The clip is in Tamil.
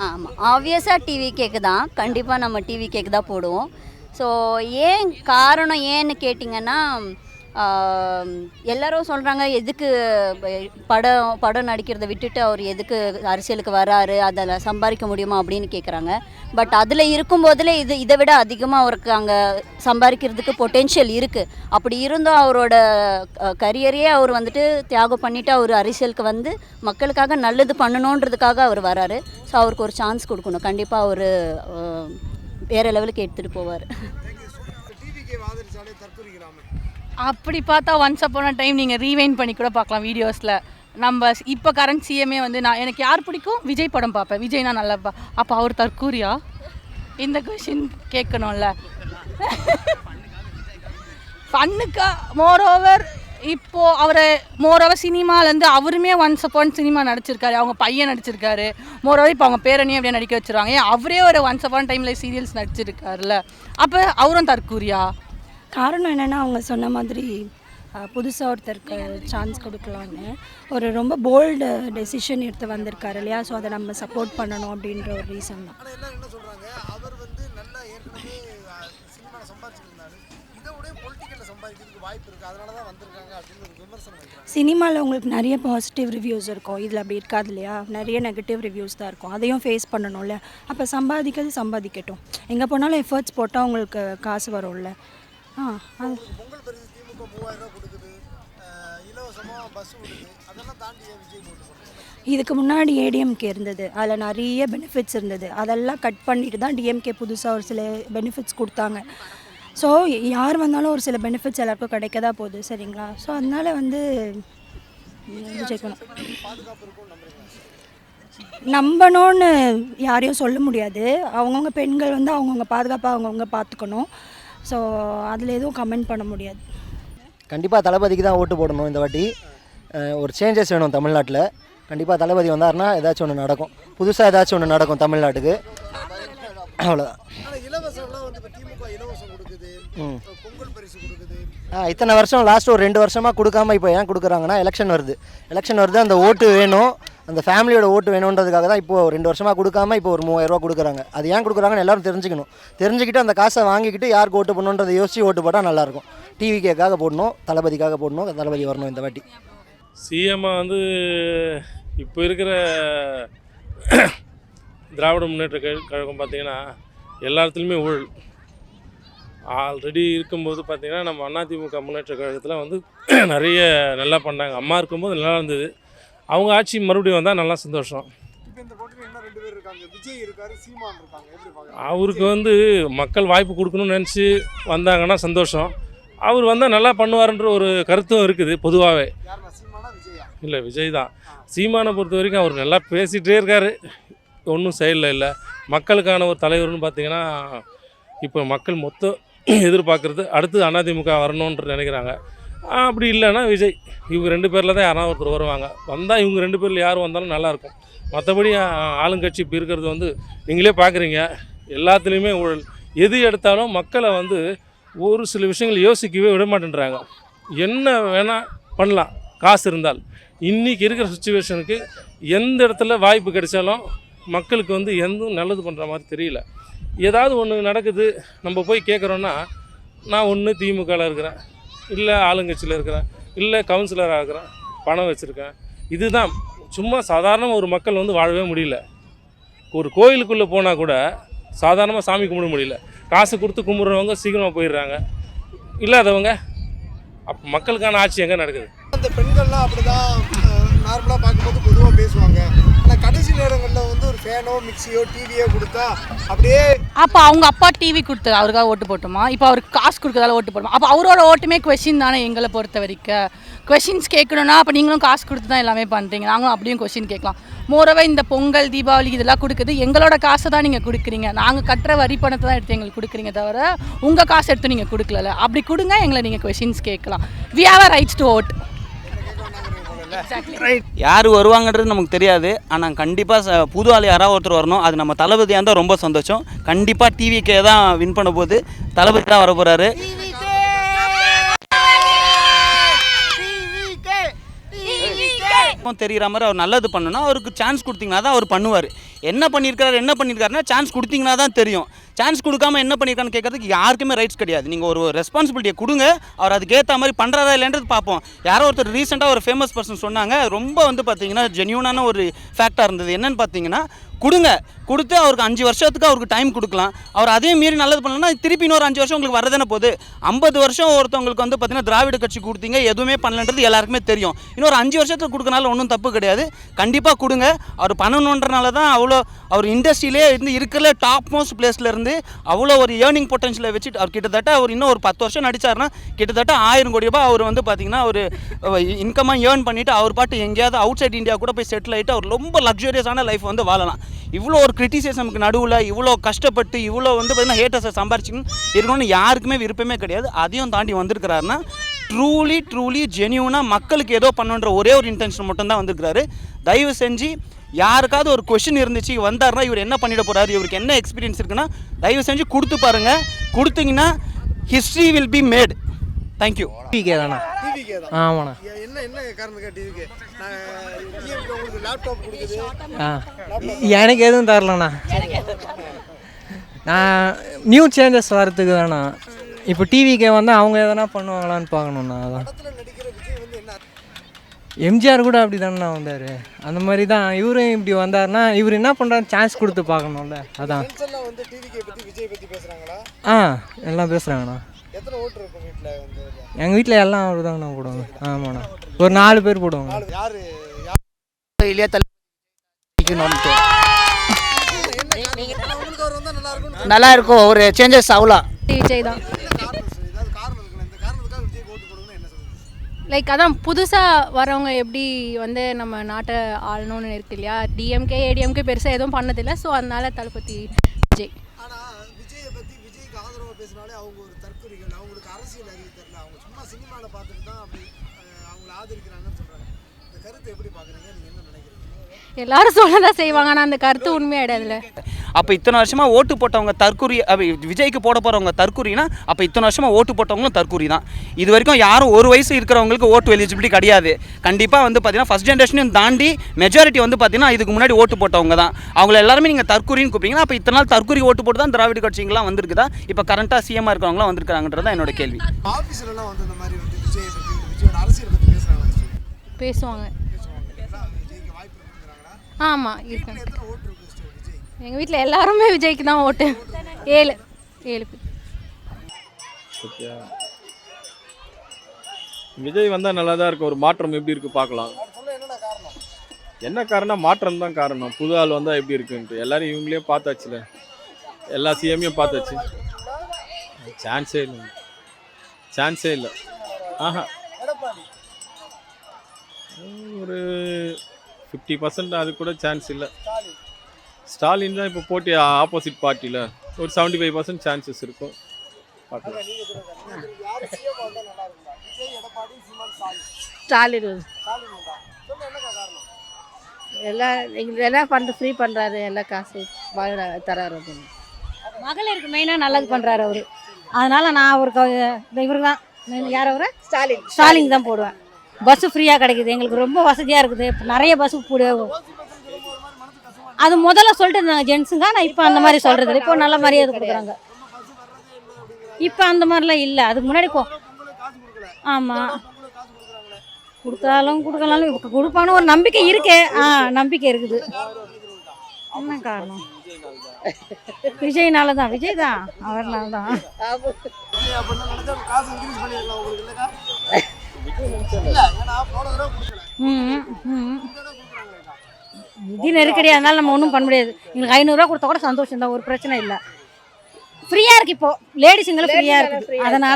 ஆமாம், ஆப்வியஸாக டிவி கேக்கு தான். கண்டிப்பாக நம்ம டிவி கேக்கு தான் போடுவோம். ஸோ ஏன் காரணம் ஏன்னு கேட்டிங்கன்னா, எல்லாரும் சொல்கிறாங்க எதுக்கு படம் படம் நடிக்கிறத விட்டுட்டு அவர் எதுக்கு அரசியலுக்கு வராரு, அதில் சம்பாதிக்க முடியுமா அப்படின்னு கேட்குறாங்க. பட் அதில் இருக்கும்போதில் இதை விட அதிகமாக அவருக்கு அங்கே சம்பாதிக்கிறதுக்கு பொட்டென்ஷியல் இருக்குது. அப்படி இருந்தும் அவரோட கரியரையே அவர் வந்துட்டு தியாகம் பண்ணிவிட்டு அவர் அரசியலுக்கு வந்து மக்களுக்காக நல்லது பண்ணணுன்றதுக்காக அவர் வராரு. ஸோ அவருக்கு ஒரு சான்ஸ் கொடுக்கணும். கண்டிப்பாக அவர் வேறு லெவலுக்கு எடுத்துகிட்டு போவார். அப்படி பார்த்தா ஒன்ஸ் அப்பான் அ டைம் நீங்கள் ரீவைண்ட் பண்ணி கூட பார்க்கலாம் வீடியோஸில். நம்ம இப்போ கரண்ட் சிஎம்ஏ வந்து எனக்கு யார் பிடிக்கும், விஜய் படம் பார்ப்பேன், விஜய்னா நல்லா அப்போ அவர் தற்கூரியா? இந்த கொஷின் கேட்கணும்ல. ஃபன்னுக்கா மோரோவர் இப்போது அவரை மோரோவர் சினிமாலேருந்து அவருமே ஒன்ஸ் அப்பான் சினிமா நடிச்சிருக்காரு, அவங்க பையன் நடிச்சிருக்காரு. மோரோவர் இப்போ அவங்க பேரனையும் அப்படியே நடிக்க வச்சுருவாங்க. ஏன் அவரே ஒரு ஒன்ஸ் அப்பான் டைமில் சீரியல்ஸ் நடிச்சிருக்காருல்ல, அப்போ அவரும் தற்கூரியா? காரணம் என்னென்னா அவங்க சொன்ன மாதிரி புதுசாக ஒருத்தருக்கு சான்ஸ் கொடுக்கலான்னு ஒரு ரொம்ப போல்டு டெசிஷன் எடுத்து வந்திருக்காரு இல்லையா. ஸோ அதை நம்ம சப்போர்ட் பண்ணணும் அப்படின்ற ஒரு ரீசன் தான். சினிமாவில் உங்களுக்கு நிறைய பாசிட்டிவ் ரிவ்யூஸ் இருக்கும், இதில் அப்படி இருக்காது இல்லையா. நிறைய நெகட்டிவ் ரிவ்யூஸ் தான் இருக்கும், அதையும் ஃபேஸ் பண்ணணும்ல. அப்போ சம்பாதிக்கட்டும், எங்கே போனாலும் எஃபர்ட்ஸ் போட்டால் அவங்களுக்கு காசு வரும்ல. பொங்கல் பரிசு திமுக 3000 ரூபா கொடுக்குது, இலவசமாக பஸ் கொடுக்குது, அதெல்லாம் தாண்டி விஜய் போட்டு இதுக்கு முன்னாடி ஏடிஎம்கே இருந்தது, அதில் நிறைய பெனிஃபிட்ஸ் இருந்தது. அதெல்லாம் கட் பண்ணிட்டு தான் டிஎம்கே புதுசாக ஒரு சில பெனிஃபிட்ஸ் கொடுத்தாங்க. ஸோ யார் வந்தாலும் ஒரு சில பெனிஃபிட்ஸ் எல்லாருக்கும் கிடைக்க தான் போகுது, சரிங்களா. ஸோ அதனால் வந்து விஜய்க்கணும் நம்பணும்னு யாரையும் சொல்ல முடியாது. அவங்கவுங்க பெண்கள் வந்து அவங்கவுங்க பாதுகாப்பாக அவங்கவுங்க பார்த்துக்கணும். ஸோ அதில் எதுவும் கமெண்ட் பண்ண முடியாது. கண்டிப்பாக தளபதிக்கு தான் ஓட்டு போடணும். இந்த வாட்டி ஒரு சேஞ்சஸ் வேணும் தமிழ்நாட்டில். கண்டிப்பாக தளபதி வந்தார்னா ஏதாச்சும் ஒன்று நடக்கும், புதுசாக ஏதாச்சும் ஒன்று நடக்கும் தமிழ்நாட்டுக்கு. அவ்வளோதான். பொங்கல் பரிசு கொடுக்குது, இத்தனை வருஷம் லாஸ்ட் ஒரு 2 வருஷமாக கொடுக்காம இப்போ ஏன் கொடுக்குறாங்கன்னா எலெக்ஷன் வருது, அந்த ஓட்டு வேணும், அந்த ஃபேமிலியோட ஓட்டு வேணுன்றதுக்காக தான் இப்போது 2 வருஷமாக கொடுக்காம இப்போ ஒரு 3000 ரூபா கொடுக்குறாங்க. அது ஏன் கொடுக்குறாங்கன்னு எல்லோரும் தெரிஞ்சுக்கிட்டு அந்த காசை வாங்கிக்கிட்டு யாருக்கு ஓட்டு போடணுன்றதை யோசித்து ஓட்டு போட்டால் நல்லாயிருக்கும். டிவிக்காக போடணும், தளபதிக்காக போடணும், தளபதி வரணும் இந்த வாட்டி. சிஎம்ஐ வந்து இப்போ இருக்கிற திராவிட முன்னேற்ற கழகம் பார்த்திங்கன்னா எல்லாத்துலேயுமே ஊழல் ஆல்ரெடி இருக்கும்போது பார்த்திங்கன்னா நம்ம அதிமுக முன்னேற்ற கழகத்தில் வந்து நிறைய நல்லா பண்ணாங்க. அம்மா இருக்கும்போது நல்லா இருந்தது, அவங்க ஆட்சி மறுபடியும் வந்தால் நல்லா சந்தோஷம். அவருக்கு வந்து மக்கள் வாய்ப்பு கொடுக்கணும்னு நினச்சி வந்தாங்கன்னா சந்தோஷம். அவர் வந்தால் நல்லா பண்ணுவார்ன்ற ஒரு கருத்தும் இருக்குது பொதுவாகவே. இல்லை, விஜய் தான். சீமானை பொறுத்த வரைக்கும் அவர் நல்லா பேசிகிட்டே இருக்கார், ஒன்றும் செயலில் இல்லை. மக்களுக்கான ஒரு தலைவர்னு பார்த்திங்கன்னா இப்போ மக்கள் மொத்தம் எதிர்பார்க்குறது அடுத்து அதிமுக வரணுன்ற நினைக்கிறாங்க. அப்படி இல்லைன்னா விஜய், இவங்க 2 பேரில் தான் யாராவது ஒருத்தர் வருவாங்க. வந்தால் இவங்க 2 பேரில் யார் வந்தாலும் நல்லாயிருக்கும். மற்றபடி ஆளுங்கட்சி இப்போ இருக்கிறது வந்து நீங்களே பார்க்குறீங்க, எல்லாத்துலேயுமே ஊழல். எது எடுத்தாலும் மக்களை வந்து ஒரு சில விஷயங்கள் யோசிக்கவே விட மாட்டேன்றாங்க. என்ன வேணால் பண்ணலாம் காசு இருந்தால். இன்றைக்கி இருக்கிற சுச்சுவேஷனுக்கு எந்த இடத்துல வாய்ப்பு கிடைச்சாலும் மக்களுக்கு வந்து எதுவும் நல்லது பண்ணுற மாதிரி தெரியல. ஏதாவது ஒன்று நடக்குது, நம்ம போய் கேட்குறோன்னா நான் ஒன்று திமுகவில் இருக்கிறேன், இல்லை ஆளுங்கட்சியில் இருக்கிறேன், இல்லை கவுன்சிலராக இருக்கிறேன், பணம் வச்சுருக்கேன். இதுதான். சும்மா சாதாரண ஒரு மக்கள் வந்து வாழவே முடியல. ஒரு கோயிலுக்குள்ளே போனால் கூட சாதாரணமாக சாமி கும்பிட முடியல. காசு கொடுத்து கும்பிட்றவங்க சீக்கிரமாக போயிடுறாங்க, இல்லாதவங்க அப்போ மக்களுக்கான ஆட்சி எங்கே நடக்குது? அந்த பெண்கள்லாம் அப்படி தான் நார்மலாக பார்க்கும்போது பொதுவாக பேசுவாங்க. ஆனால் கடைசி நேரங்களில் வந்து ஒரு ஃபேனோ மிக்சியோ டிவியோ கொடுத்தா அப்படியே. அப்போ அவங்க அப்பா டிவி கொடுத்தது அவருக்காக ஓட்டு போட்டோமா? இப்போ அவருக்கு காசு கொடுக்கறதால ஓட்டு போட்டோமா? அப்போ அவரோட ஓட்டுமே கொஷின் தானே. எங்களை பொறுத்த வரைக்கும் கொஷின்ஸ் கேட்கணுன்னா அப்போ நீங்களும் காசு கொடுத்து தான் எல்லாமே பண்ணுறீங்க, நாங்களும் அப்படியும் கொஷின் கேட்கலாம். மோரவே இந்த பொங்கல் தீபாவளி இதெல்லாம் கொடுக்குது எங்களோட காசை தான் நீங்கள் கொடுக்குறீங்க, நாங்கள் கட்டுற வரி பணத்தை தான் எடுத்து எங்களுக்கு கொடுக்குறீங்க, தவிர உங்கள் காசு எடுத்து நீங்கள் கொடுக்கல. அப்படி கொடுங்க, எங்களை நீங்கள் கொஷின்ஸ் கேட்கலாம். We have a rights to vote. யார் வருவாங்கன்றது நமக்கு தெரியாது, ஆனால் கண்டிப்பாக புது ஆள் யாராவது ஒருத்தர் வரணும். அது நம்ம தளபதியாக இருந்தால் ரொம்ப சந்தோஷம். கண்டிப்பாக டிவிக்கே தான் வின் பண்ண போகுது, தளபதி தான் வர போகிறாரு. தெரிகிற மாதிரி அவர் நல்லது பண்ணணும்னா அவருக்கு சான்ஸ் கொடுத்தீங்கன்னா தான் அவர் பண்ணுவார். என்ன பண்ணியிருக்காருன்னா சான்ஸ் கொடுத்தீங்கன்னா தான் தெரியும். சான்ஸ் கொடுக்காம என்ன பண்ணியிருக்கான்னு கேட்கறதுக்கு யாருக்குமே ரைட்ஸ் கிடையாது. நீங்கள் ஒரு ரெஸ்பான்சிபிலிட்டியை கொடுங்க, அவர் அதுக்கேற்ற மாதிரி பண்ணுறாரா இல்லைன்றது பார்ப்போம். யாரோ ஒருத்தர் ரீசெண்டாக ஒரு ஃபேமஸ் பர்சன் சொன்னாங்க, ரொம்ப வந்து பார்த்தீங்கன்னா ஜென்யூனான ஒரு ஃபேக்டாக இருந்தது. என்னென்னு பார்த்தீங்கன்னா, கொடுத்து அவருக்கு 5 வருஷத்துக்கு அவருக்கு டைம் கொடுக்கலாம். அவர் அதே மீறி நல்லது பண்ணலன்னா திருப்பி இன்னொரு 5 வருஷம் உங்களுக்கு வரதானே போகுது. 50 வருஷம் ஒருத்தவங்களுக்கு வந்து பார்த்தீங்கன்னா திராவிட கட்சி கொடுத்தீங்க, எதுவுமே பண்ணலன்றது எல்லாருக்குமே தெரியும். இன்னொரு 5 வருஷத்துக்கு கொடுக்கறனால ஒன்றும் தப்பு கிடையாது. கண்டிப்பாக கொடுங்க. அவர் பண்ணணுன்றனால தான் அவர் இண்டஸ்ட்ரியிலே இருக்கிற டாப் மோஸ்ட் பிளேஸில் இருந்து அவ்வளோ ஒரு ஏர்னிங் பொட்டன்ஷியலை வச்சுட்டு அவர் கிட்டத்தட்ட அவர் இன்னும் ஒரு 10 வருஷம் நடிச்சாருன்னா கிட்டத்தட்ட 1000 கோடி ரூபாய் அவர் வந்து பார்த்தீங்கன்னா ஒரு இன்கமாக ஏர்ன் பண்ணிவிட்டு அவர் பாட்டு எங்கேயாவது அவுட் சைட் இந்தியா கூட போய் செட்டில் ஆகிட்டு அவர் ரொம்ப லக்ஸுரியஸான லைஃப் வந்து வாழலாம். இவ்வளோ ஒரு கிரிட்டிசிசம்க்கு நடுவில் இவ்வளோ கஷ்டப்பட்டு இவ்வளோ வந்து பார்த்தீங்கன்னா ஹேட்டர்ஸை சம்பாரிச்சிக்கணும் இருக்கணும்னு யாருக்குமே விருப்பமே கிடையாது. அதையும் தாண்டி வந்திருக்கிறாருன்னா ட்ரூலி ஜென்யூனாக மக்களுக்கு ஏதோ பண்ணுன்ற ஒரே ஒரு இன்டென்ஷன் மட்டும்தான் வந்திருக்கிறாரு. தயவு செஞ்சு யாருக்காவது ஒரு கொஷின் இருந்துச்சு வந்தாருன்னா இவர் என்ன பண்ணிட போகிறாரு, இவருக்கு என்ன எக்ஸ்பீரியன்ஸ் இருக்குன்னா தயவு செஞ்சு கொடுத்து பாருங்கள். கொடுத்தீங்கன்னா history will be made. Thank you. TVK தானா? டிவிக்கே தான். ஆமாண்ணா. என்ன காரணத்துக்காக டிவிக்கே? உங்களுக்கு லேப்டாப் கொடுக்குது. எனக்கு எதுவும் தரலண்ணா. நான் நியூ சேஞ்சஸ் வரத்துக்கு தானே இப்போ டிவிக்கே வந்து அவங்க எதனா பண்ணுவாங்களான்னு பார்க்கணுண்ணா. அதான் நடிக்கிற விஜய் வந்து என்ன எம்ஜிஆர் கூட அப்படி தானே வந்தார். அந்த மாதிரி தான் இவரும் இப்படி வந்தார்னா இவர் என்ன பண்ணுறாரு சான்ஸ் கொடுத்து பார்க்கணும்ல. அதான் எல்லாம் வந்து டிவிக்கே பற்றி விஜய் பற்றி பேசுகிறாங்களா? எல்லாம் பேசுகிறாங்கண்ணா. எத்தனை ஓட்டு இருக்கும் வீட்டில் வந்து? எங்கள் வீட்டில் எல்லாம் அவர் தாங்கண்ணா போடுவாங்க. ஆமாண்ணா, ஒரு 4 பேர் போடுவாங்க. யாரு இல்லையா தள்ளி நல்லா இருக்கும். ஒரு சேஞ்சஸ் ஆகலாம். விஜய் தான். காரணம் இருக்குல்ல, இந்த காரணத்துக்காக விஜய் ஓட்டு போடுங்கன்னு என்ன சொல்லுங்க? லைக் அதான் புதுசாக வரவங்க எப்படி வந்து நம்ம நாட்டை ஆளணும்னு இருக்கு இல்லையா. டிஎம்கே ஏடிஎம்கே பெருசாக எதுவும் பண்ணதில்லை. ஸோ அதனால தளபதி விஜய். ஆனால் விஜயை பற்றி விஜய்க்கு ஆதரவாக பேசினாலே அவங்க ஒரு தற்கொலைகள், அவங்களுக்கு அரசியல் அறிவு தெரியல, அவங்க சும்மா சினிமாவில் பார்த்துட்டு தான் அப்படி அவங்கள ஆதரிக்கிறாங்கன்னு சொல்கிறாங்க. இந்த கருத்தை எப்படி பார்க்குறீங்க, நீங்கள் என்ன நினைக்கிறீங்க? எல்லாரும் சொல்ல தான் செய்வாங்க, ஆனால் அந்த கருத்து உண்மையாயிடாதுல்ல. அப்போ இத்தனை வருஷமாக ஓட்டு போட்டவங்க தற்கூரி, விஜய்க்கு போட போகிறவங்க தற்கூரினா அப்போ இத்தனை வருஷமாக ஓட்டு போட்டவங்களும் தற்கூரி தான். இது வரைக்கும் யாரும் ஒரு வயசு இருக்கிறவங்களுக்கு ஓட்டு எலிஜிபிலிட்டி கிடையாது. கண்டிப்பாக வந்து பார்த்தீங்கன்னா ஃபஸ்ட் ஜென்ரேஷனையும் தாண்டி மெஜாரிட்டி வந்து பார்த்தீங்கன்னா இதுக்கு முன்னாடி ஓட்டு போட்டவங்க தான். அவங்கள எல்லாருமே நீங்கள் தற்கூரின்னு கூப்பிட்டீங்கன்னா அப்போ இத்தனை நாள் தற்கூரி ஓட்டு போட்டு தான் திராவிட கட்சிங்களாம் வந்திருக்குதா, இப்போ கரண்ட்டாக சிஎம்மாக இருக்கிறவங்களாம் வந்திருக்காங்கன்றது தான் என்னோட கேள்வி. ஆஃபீஸ்லலாம் வந்து இந்த மாதிரி வந்து விஜயை பற்றி விஜயோட அரசியல் பற்றி பேசுகிறாங்க. பேசுவாங்க. விஜய்க்கு வாய்ப்பு இருக்குங்கிறாங்களா? ஆமாம் இருக்கு. எத்தனை ஓட்டு இருக்கு விஜய்? எங்கள் வீட்டில் எல்லாருமே விஜய்க்கு தான் ஓட்டு. 7 பேர். விஜய் வந்தால் நல்லா தான் இருக்கும். ஒரு மாற்றம் எப்படி இருக்குது பார்க்கலாம். என்ன காரணம்? மாற்றம் தான் காரணம். புது ஆள் வந்தால் எப்படி இருக்குன்ட்டு எல்லாரும் இவங்களே பார்த்தாச்சுல, எல்லா சிஎம்மையும் பார்த்தாச்சு. சான்ஸே இல்லை. ஒரு 50% அது கூட சான்ஸ் இல்லை. ஸ்டாலின் தான் இப்போ போட்டி ஆப்போசிட் பார்ட்டியில் ஒரு 75% சான்சஸ் இருக்கும். பார்க்கலாம். ஸ்டாலின் எல்லாம் ஃப்ரீ பண்ணுறாரு, எல்லாம் காசு தராரு. மகளிருக்கு மெயினாக நல்லது பண்ணுறாரு அவர். அதனால் நான் அவருக்கு இவரு தான் யார் அவரை ஸ்டாலின் தான் போடுவேன். பஸ்ஸு ஃப்ரீயாக கிடைக்குது, எங்களுக்கு ரொம்ப வசதியாக இருக்குது. இப்போ நிறைய பஸ்ஸு அது முதல்ல சொல்லிட்டு இருந்தாங்க ஜென்ஸுங்க. ஆனால் இப்போ அந்த மாதிரி சொல்கிறது இப்போ நல்ல மரியாதை கொடுக்குறாங்க. இப்போ அந்த மாதிரிலாம் இல்லை. அதுக்கு முன்னாடி ஆமாம் கொடுத்தாலும் கொடுக்கலாலும் இப்போ கொடுப்பான்னு ஒரு நம்பிக்கை இருக்கு. நம்பிக்கை இருக்குது. என்ன காரணம்? விஜய்னால தான். விஜய் தான், அவர்னால தான். நிதி நெருக்கடி, அதனால நம்ம ஒன்றும் பண்ண முடியாது. எங்களுக்கு 500 ரூபா கொடுத்தா கூட சந்தோஷம் தான், ஒரு பிரச்சனை இல்லை. ஃப்ரீயாக இருக்குது. இப்போது லேடிஸுங்களும் ஃப்ரீயாக இருக்குது. அதனால்